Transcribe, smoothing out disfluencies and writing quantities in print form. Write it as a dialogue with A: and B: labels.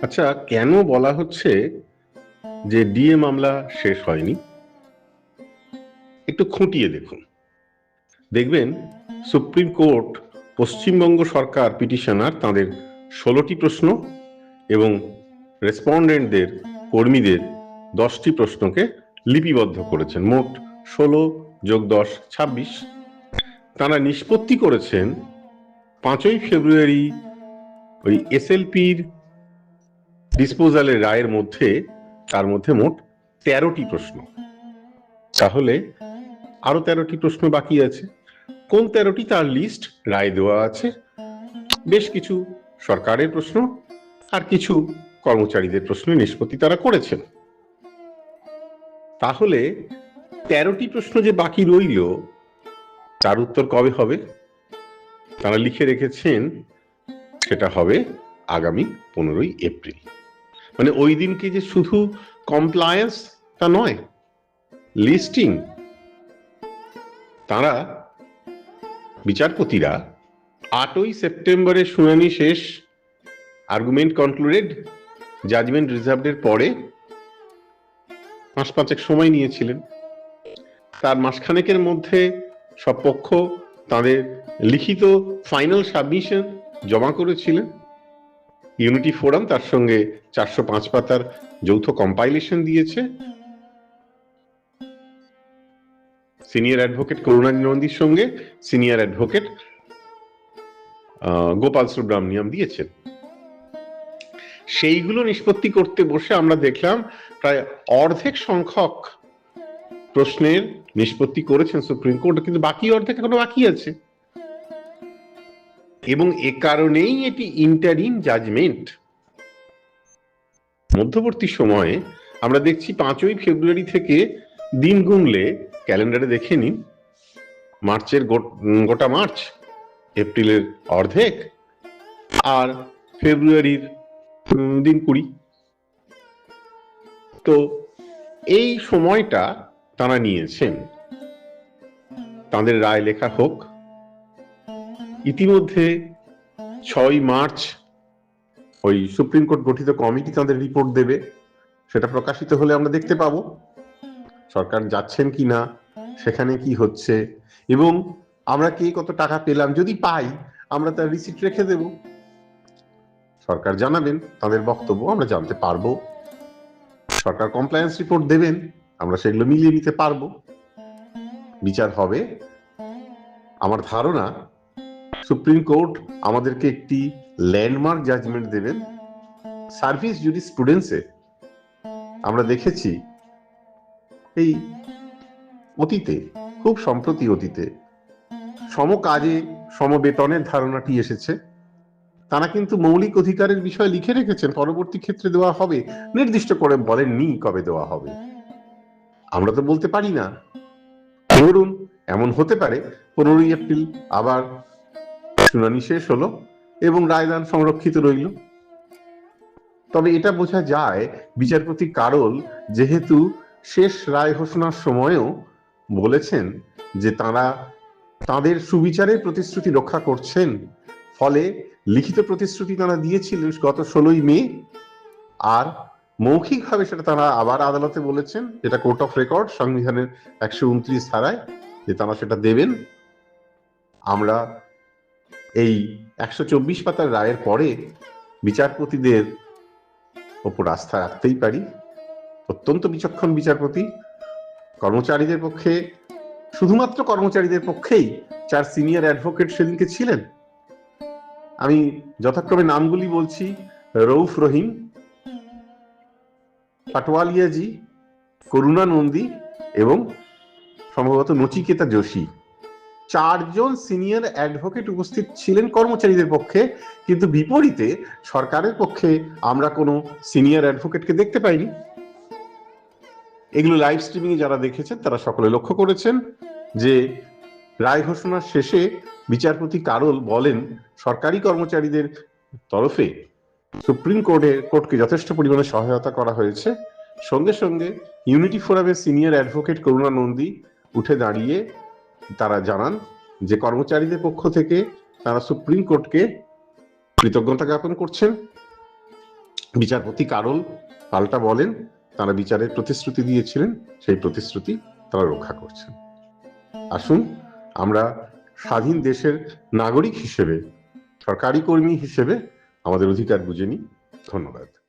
A: আচ্ছা, কেন বলা হচ্ছে যে ডিএ মামলা শেষ হয়নি? একটু খুঁটিয়ে দেখুন, দেখবেন সুপ্রিম কোর্ট পশ্চিমবঙ্গ সরকার পিটিশনার তাদের 16টি প্রশ্ন এবং রেসপন্ডেন্টদের কর্মীদের 10টি প্রশ্নকে লিপিবদ্ধ করেছেন। মোট 16 যোগ 10 26। তারা নিষ্পত্তি করেছেন 5ই ফেব্রুয়ারি ওই এসএলপির ডিসপোজালের রায়ের মধ্যে, তার মধ্যে মোট 13টি প্রশ্ন। তাহলে আরো 13টি প্রশ্ন বাকি আছে। কোন 13টি তার লিস্ট রায় দেওয়া আছে। বেশ কিছু সরকারের প্রশ্ন আর কিছু কর্মচারীদের প্রশ্ন নিষ্পত্তি তারা করেছেন। তাহলে 13টি প্রশ্ন যে বাকি রইল তার উত্তর কবে হবে? তারা লিখে রেখেছেন সেটা হবে আগামী 15ই এপ্রিল। মানে ওই দিনকে যে শুধু কমপ্লায়েন্স তা নয়, লিস্টিং। তারা বিচারপতিরা 8ই সেপ্টেম্বরের শুনানি শেষ, আর্গুমেন্ট কনক্লুডেড, জাজমেন্ট রিজার্ভের পরে মাস পাঁচেক সময় নিয়েছিলেন। তার মাসখানেকের মধ্যে সব পক্ষ তাদের লিখিত ফাইনাল সাবমিশন জমা করেছিলেন। ইউনিটি ফোরাম তার সঙ্গে 405 পাতার যৌথ কম্পাইলেশন দিয়েছে। সিনিয়র অ্যাডভোকেট করুণানী নন্দীর সঙ্গে সিনিয়র অ্যাডভোকেট গোপাল সুব্রামনিয়াম দিয়েছেন। সেইগুলো নিষ্পত্তি করতে বসে আমরা দেখলাম প্রায় অর্ধেক সংখ্যক প্রশ্নের নিষ্পত্তি করেছেন সুপ্রিম কোর্ট, কিন্তু বাকি অর্ধেক এখনো বাকি আছে। এবং এ কারণেই এটি ইন্টারিম জাজমেন্ট। মধ্যবর্তী সময়ে আমরা দেখছি 5ই ফেব্রুয়ারি থেকে দিন গুনলে ক্যালেন্ডারে দেখে নিন, মার্চের গোটা মার্চ, এপ্রিলের অর্ধেক, আর ফেব্রুয়ারির দিন 20। তো এই সময়টা তারা নিয়েছেন তাদের রায় লেখা হোক। ইতিমধ্যে 6ই মার্চ ওই সুপ্রিম কোর্ট গঠিত কমিটি তাদের রিপোর্ট দেবে। সেটা প্রকাশিত হলে আমরা দেখতে পাবো সরকার যাচ্ছেন কি না, সেখানে কি হচ্ছে, এবং আমরা কে কত টাকা পেলাম। যদি পাই আমরা তার রিসিট রেখে দেব, সরকার জানাবেন তাদের বক্তব্য, আমরা জানতে পারবো। সরকার কমপ্লায়েন্স রিপোর্ট দেবেন, আমরা সেগুলো মিলিয়ে নিতে পারবো। বিচার হবে। আমার ধারণা সুপ্রিম কোর্ট আমাদেরকে একটি ল্যান্ডমার্ক জাজমেন্ট দেবেন। সার্ভিস জুরিসপ্রুডেন্সে আমরা দেখেছি এই অতীতে, খুব সম্প্রতি অতীতে, সম কাজে সম বেতনের ধারণাটি এসেছে। তারা কিন্তু মৌলিক অধিকারের বিষয় লিখে রেখেছেন, পরবর্তী ক্ষেত্রে দেওয়া হবে, নির্দিষ্ট করে বলেননি কবে দেওয়া হবে। আমরা তো বলতে পারি না। ধরুন এমন হতে পারে 15ই এপ্রিল আবার শুনানি শেষ হলো এবং রায়দান সংরক্ষিত রইল। তবে এটা বোঝা যায় বিচারপতি কারোল যেহেতু শেষ রায় ঘোষণার সময়ও বলেছেন যে তারা তাদের সুবিচারের প্রতিশ্রুতি রক্ষা করছেন, ফলে লিখিত প্রতিশ্রুতি তারা দিয়েছিলেন গত 16ই মে, আর মৌখিকভাবে সেটা তারা আবার আদালতে বলেছেন, যেটা কোর্ট অফ রেকর্ড সংবিধানের 129 ধারায়, যে তারা সেটা দেবেন। আমরা এই 124 পাতার রায়ের পরে বিচারপতিদের ওপর আস্থা রাখতেই পারি। অত্যন্ত বিচক্ষণ বিচারপতি। কর্মচারীদের পক্ষে, শুধুমাত্র কর্মচারীদের পক্ষেই 4 সিনিয়র অ্যাডভোকেট সেদিনকে ছিলেন। আমি যথাক্রমে নামগুলি বলছি: রউফ রহিম, পাটওয়ালিয়াজি, করুণা নন্দী এবং সম্ভবত নচিকেতা যোশী। 4 জন সিনিয়র অ্যাডভোকেট উপস্থিত ছিলেন কর্মচারীদের পক্ষে, কিন্তু বিপরীতে সরকারের পক্ষে আমরা কোনো সিনিয়র অ্যাডভোকেটকে দেখতে পাইনি। এগুলো লাইভ স্ট্রিমিং এ যারা দেখেছেন তারা সকলে লক্ষ্য করেছেন যে রায় ঘোষণার শেষে বিচারপতি কারোল বলেন সরকারি কর্মচারীদের তরফে সুপ্রিম কোর্টকে যথেষ্ট পরিমাণে সহায়তা করা হয়েছে। সঙ্গে সঙ্গে ইউনিটি ফোরামের সিনিয়র অ্যাডভোকেট করুণা নন্দী উঠে দাঁড়িয়ে তারা জানান যে কর্মচারীদের পক্ষ থেকে তারা সুপ্রিম কোর্টকে কৃতজ্ঞতা জ্ঞাপন করছেন বিচারপতি কারোল পাল্টা বলেন তারা বিচারের প্রতিশ্রুতি দিয়েছিলেন, সেই প্রতিশ্রুতি তারা রক্ষা করছেন। আসুন আমরা স্বাধীন দেশের নাগরিক হিসেবে, সরকারি কর্মী হিসেবে আমাদের অধিকার বুঝে নিই। ধন্যবাদ।